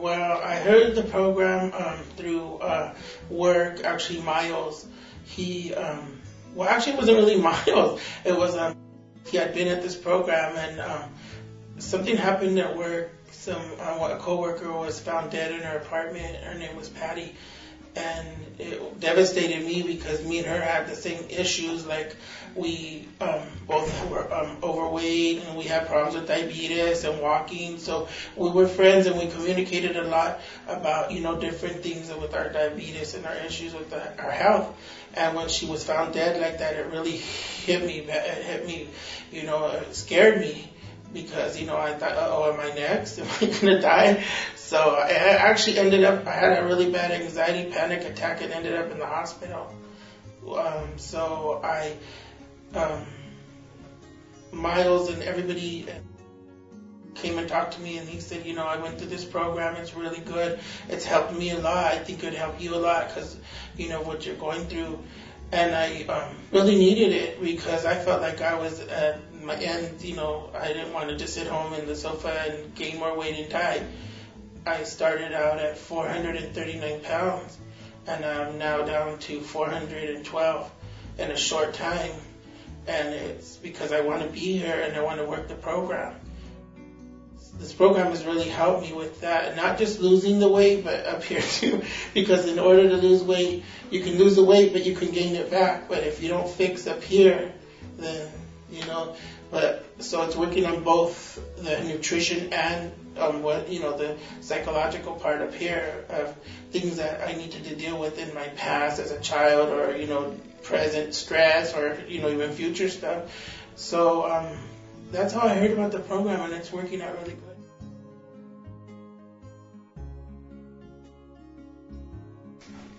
Well, I heard the program through work. Actually, Miles, he, well, actually, it wasn't really Miles. It was he had been at this program, and something happened at work. A coworker was found dead in her apartment. Her name was Patty, and it devastated me because me and her had the same issues. Like we both were overweight, and we had problems with diabetes and walking. So we were friends, and we communicated a lot about different things with our diabetes and our issues with our health. And when she was found dead like that, it really hit me. It hit me, it scared me. Because, I thought, am I next? Am I going to die? So I actually I had a really bad anxiety panic attack and ended up in the hospital. So Miles and everybody came and talked to me, and he said, I went through this program. It's really good. It's helped me a lot. I think it would help you a lot because, what you're going through. And I really needed it because I felt like I was at my end. I didn't want to just sit home in the sofa and gain more weight and die. I started out at 439 pounds, and I'm now down to 412 in a short time. And it's because I want to be here and I want to work the program. This program has really helped me with that, and not just losing the weight, but up here too. Because in order to lose weight, you can lose the weight, but you can gain it back. But if you don't fix up here, then But so it's working on both the nutrition and the psychological part up here of things that I needed to deal with in my past as a child, or present stress, or even future stuff. So that's how I heard about the program, and it's working out really good.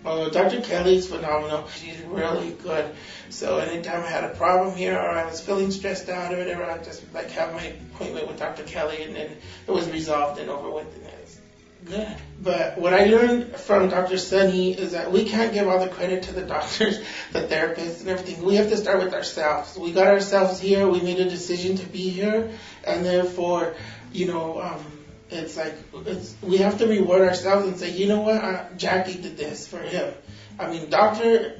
Well, Dr. Kelly's phenomenal. She's really good. So anytime I had a problem here or I was feeling stressed out or whatever, I just have my appointment with Dr. Kelly, and then it was resolved and over with, and it's good. But what I learned from Dr. Sunny is that we can't give all the credit to the doctors, the therapists, and everything. We have to start with ourselves. We got ourselves here. We made a decision to be here, and therefore, we have to reward ourselves and say, Jackie did this for him. I mean, Dr.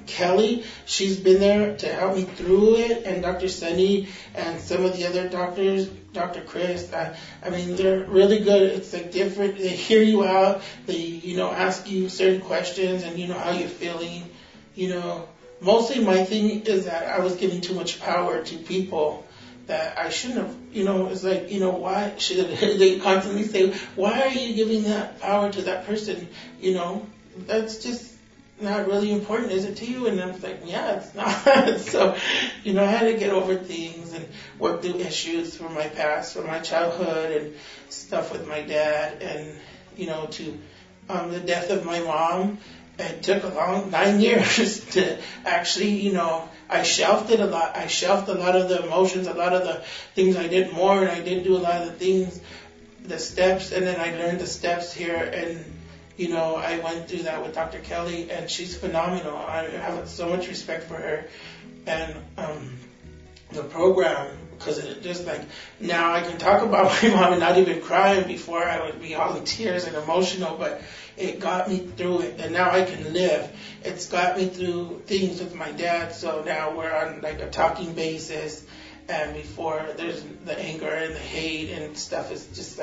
Kelly, she's been there to help me through it, and Dr. Sunny and some of the other doctors, Dr. Chris, they're really good. It's different. They hear you out. They, ask you certain questions and how you're feeling. Mostly my thing is that I was giving too much power to people that I shouldn't have. It's why should they constantly say, why are you giving that power to that person? That's just not really important, is it to you? And I'm like, yeah, it's not. So, I had to get over things and work through issues from my past, from my childhood, and stuff with my dad, and, to the death of my mom. It took a long 9 years to actually, I shelved it a lot. I shelved a lot of the emotions, a lot of the things I did more, and I did do a lot of the things, the steps, and then I learned the steps here, and I went through that with Dr. Kelly, and she's phenomenal. I have so much respect for her. And the program, because it just now I can talk about my mom and not even crying. Before I would be all in tears and emotional, but it got me through it, and now I can live. It's got me through things with my dad, so now we're on a talking basis. And before, there's the anger and the hate and stuff is just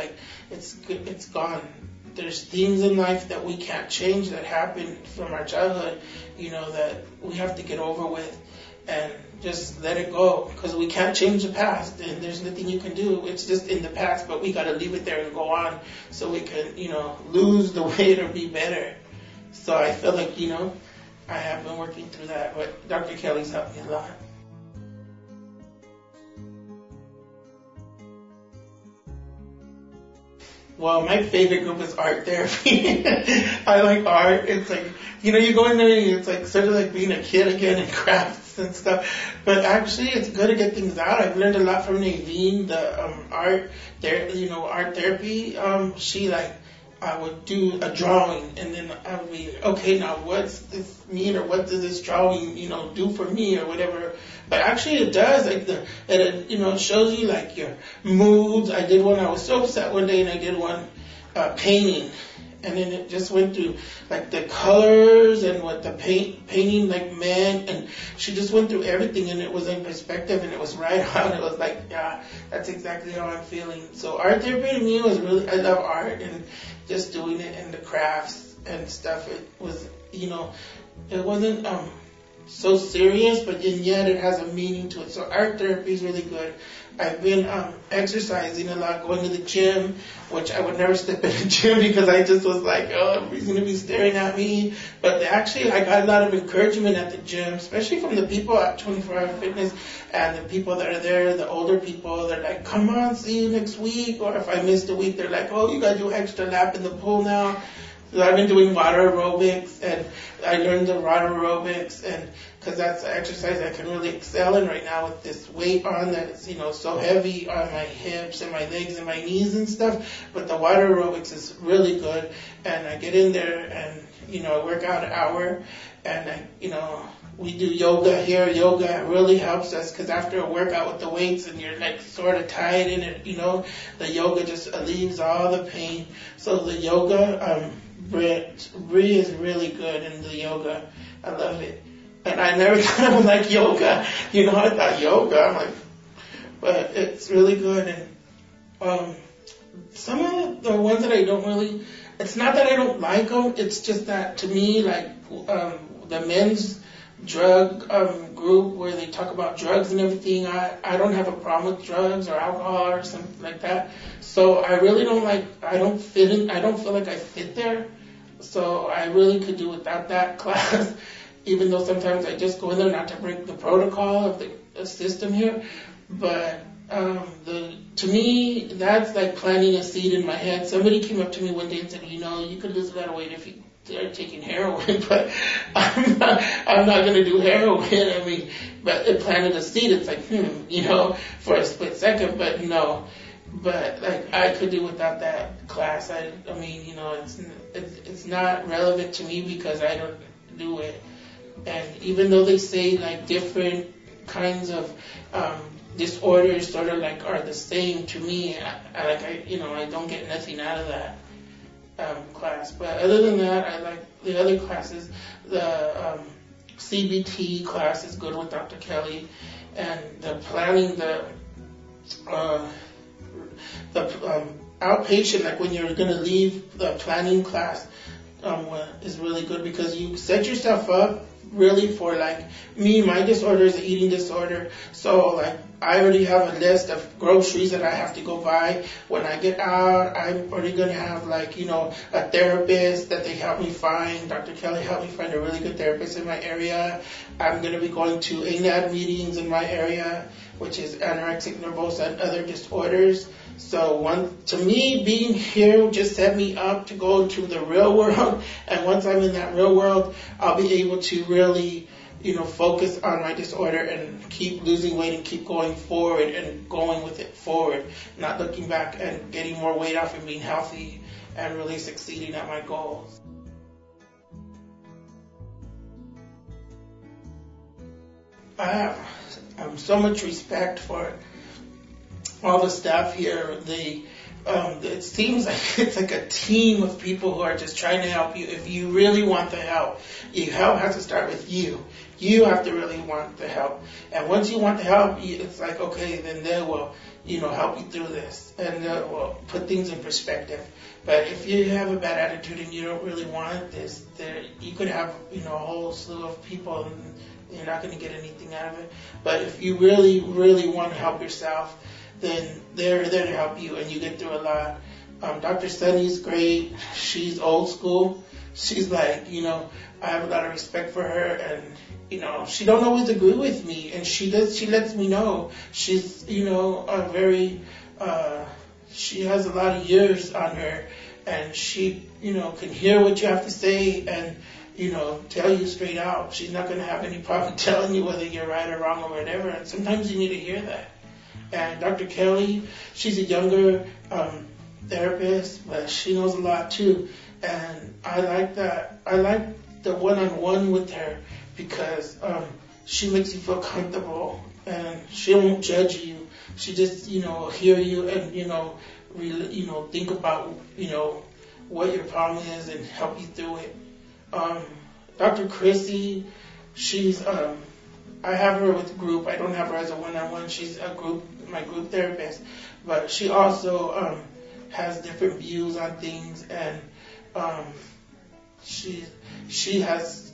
it's gone. There's things in life that we can't change that happened from our childhood, that we have to get over with and just let it go, because we can't change the past, and there's nothing you can do. It's just in the past, but we got to leave it there and go on so we can, lose the weight or be better. So I feel like, I have been working through that, but Dr. Kelly's helped me a lot. Well, my favorite group is art therapy. I like art. It's you go in there and it's sort of like being a kid again in crafts and stuff. But actually, it's good to get things out. I've learned a lot from Naveen, the art therapy. She I would do a drawing, and then I would be, okay, now what's this mean, or what does this drawing, do for me, or whatever. But actually it does, it shows you your moods. I did one, I was so upset one day, and I did one painting. And then it just went through like the colors and what the painting like meant, and she just went through everything, and it was in perspective, and it was right on. It was like, yeah, that's exactly how I'm feeling. So art therapy to me was really, I love art and just doing it and the crafts and stuff. It was, it wasn't so serious, but yet it has a meaning to it. So art therapy is really good. I've been exercising a lot, going to the gym, which I would never step in a gym because I just was like, oh, everybody's going to be staring at me. But actually, I got a lot of encouragement at the gym, especially from the people at 24 Hour Fitness and the people that are there, the older people. They're like, come on, see you next week. Or if I missed a week, they're like, oh, you got to do extra lap in the pool now. So I've been doing water aerobics, and I learned the water aerobics, and because that's the exercise I can really excel in right now with this weight on that's, so heavy on my hips and my legs and my knees and stuff. But the water aerobics is really good, and I get in there and, I work out an hour, and we do yoga here. Yoga really helps us because after a workout with the weights and you're like sort of tired in it, the yoga just alleviates all the pain. So the yoga, Bree is really good in the yoga. I love it. And I never thought I would like yoga. I thought yoga, I'm like, but it's really good. And some of the ones that I don't really, it's not that I don't like them, it's just that to me, like the men's drug group where they talk about drugs and everything, I don't have a problem with drugs or alcohol or something like that. So I really don't I don't feel like I fit there. So I really could do without that class, even though sometimes I just go in there not to break the protocol of the system here. But to me, that's like planting a seed in my head. Somebody came up to me one day and said, you could lose a lot of weight if they're taking heroin, but I'm not going to do heroin. I mean, but it planted a seed. It's like, for a split second, but no. But like I could do without that class. I mean, it's not relevant to me because I don't do it. And even though they say like different kinds of disorders sort of like are the same to me, I don't get nothing out of that class. But other than that, I like the other classes. The CBT class is good with Dr. Kelly, and the planning, the outpatient, like when you're going to leave the planning class, is really good because you set yourself up really for like me. My disorder is an eating disorder, so like I already have a list of groceries that I have to go buy. When I get out, I'm already going to have like, a therapist that they help me find. Dr. Kelly helped me find a really good therapist in my area. I'm going to be going to ANAD meetings in my area, which is anorexic nervosa and other disorders. So to me, being here just set me up to go into the real world. And once I'm in that real world, I'll be able to really, focus on my disorder and keep losing weight and keep going forward and going with it forward, not looking back and getting more weight off and being healthy and really succeeding at my goals. I have so much respect for all the staff here. It seems like it's like a team of people who are just trying to help you. If you really want the help, help has to start with you. You have to really want the help. And once you want the help, it's like, okay, then they will, help you through this and will put things in perspective. But if you have a bad attitude and you don't really want this, you could have, a whole slew of people and you're not going to get anything out of it. But if you really, really want to help yourself, then they're there to help you, and you get through a lot. Dr. Sunny's great. She's old school. She's like, I have a lot of respect for her, and, she don't always agree with me, and she lets me know. She's, she has a lot of years on her, and she, can hear what you have to say and, tell you straight out. She's not going to have any problem telling you whether you're right or wrong or whatever, and sometimes you need to hear that. And Dr. Kelly, she's a younger therapist, but she knows a lot too. And I like that. I like the one-on-one with her because she makes you feel comfortable and she won't judge you. She just, hear you and, really, think about, what your problem is and help you through it. Dr. Chrissy, she's I have her with a group. I don't have her as a one-on-one. She's my group therapist, but she also has different views on things, and she has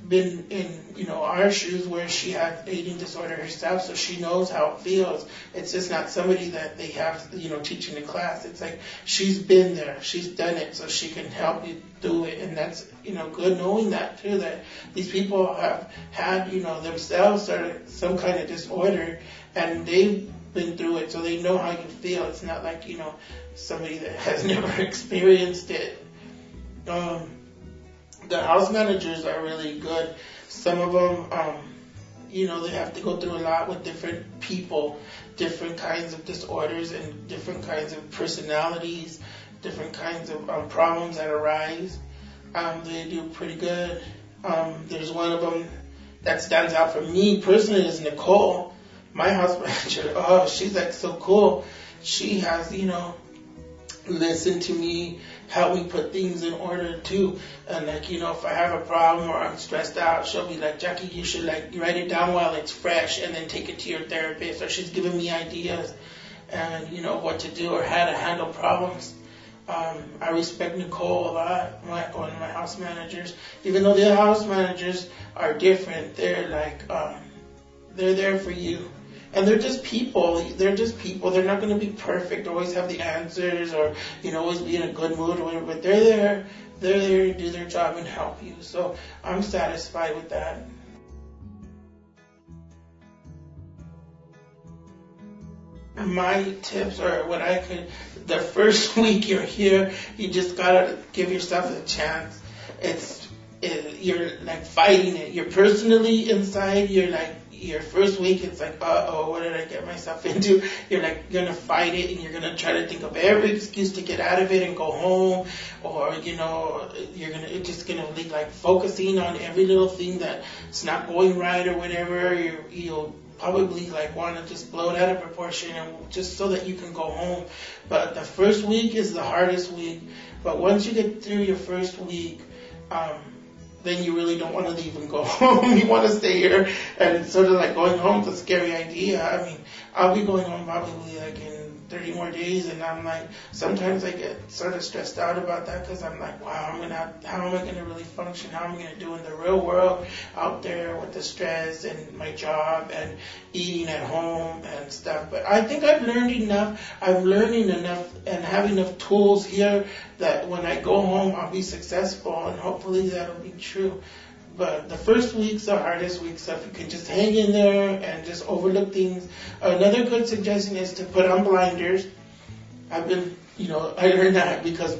been in our shoes where she had eating disorder herself, so she knows how it feels. It's just not somebody that they have teaching the class. It's like she's been there, she's done it, so she can help you do it. And that's good knowing that too, that these people have had themselves some kind of disorder, and they've been through it, so they know how you feel. It's not like somebody that has never experienced it. The house managers are really good. Some of them, they have to go through a lot with different people, different kinds of disorders and different kinds of personalities, different kinds of problems that arise. They do pretty good. There's one of them that stands out for me personally is Nicole, my house manager. Oh, she's like so cool. She has, listened to me, help me put things in order too. And if I have a problem or I'm stressed out, she'll be like, Jackie, you should write it down while it's fresh and then take it to your therapist. Or she's giving me ideas and what to do or how to handle problems. I respect Nicole a lot, one of my house managers. Even though the house managers are different, they're they're there for you. And they're just people. They're not going to be perfect, always have the answers, or always be in a good mood or whatever. But they're there. They're there to do their job and help you. So I'm satisfied with that. My tips are the first week you're here, you just gotta give yourself a chance. You're fighting it. You're personally inside, your first week, it's what did I get myself into? You're gonna fight it, and you're gonna try to think of every excuse to get out of it and go home, or it's just gonna be focusing on every little thing that's not going right or whatever. You'll probably want to just blow it out of proportion, and just so that you can go home. But the first week is the hardest week. But once you get through your first week, then you really don't want to leave and go home. You want to stay here, and it's sort of going home is a scary idea. I mean, I'll be going home probably in 30 more days, and I'm sometimes I get sort of stressed out about that, because I'm wow, how am I going to really function? How am I going to do in the real world out there with the stress and my job and eating at home and stuff? But I think I've learned enough. I'm learning enough and have enough tools here that when I go home, I'll be successful, and hopefully that'll be true. But the first week's the hardest week, so if you can just hang in there and just overlook things. Another good suggestion is to put on blinders. I learned that because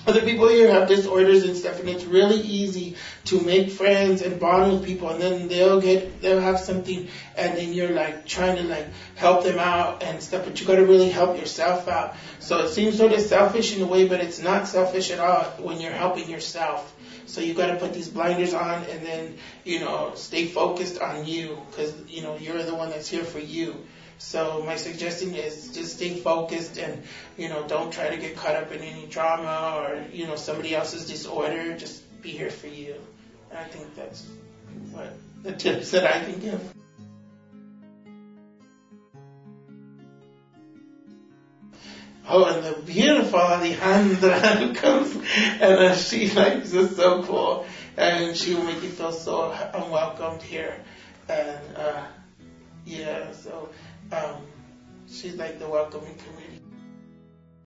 other people here have disorders and stuff, and it's really easy to make friends and bond with people, and then they'll have something, and then you're trying to help them out and stuff, but you got to really help yourself out. So it seems sort of selfish in a way, but it's not selfish at all when you're helping yourself. So you got to put these blinders on, and then stay focused on you, because you're the one that's here for you. So my suggestion is just stay focused, and don't try to get caught up in any drama or somebody else's disorder. Just be here for you. And I think that's what the tips that I can give. Oh, and the beautiful Alejandra who comes, and she's just so cool, and she will make you feel so unwelcomed here, and she's the welcoming committee.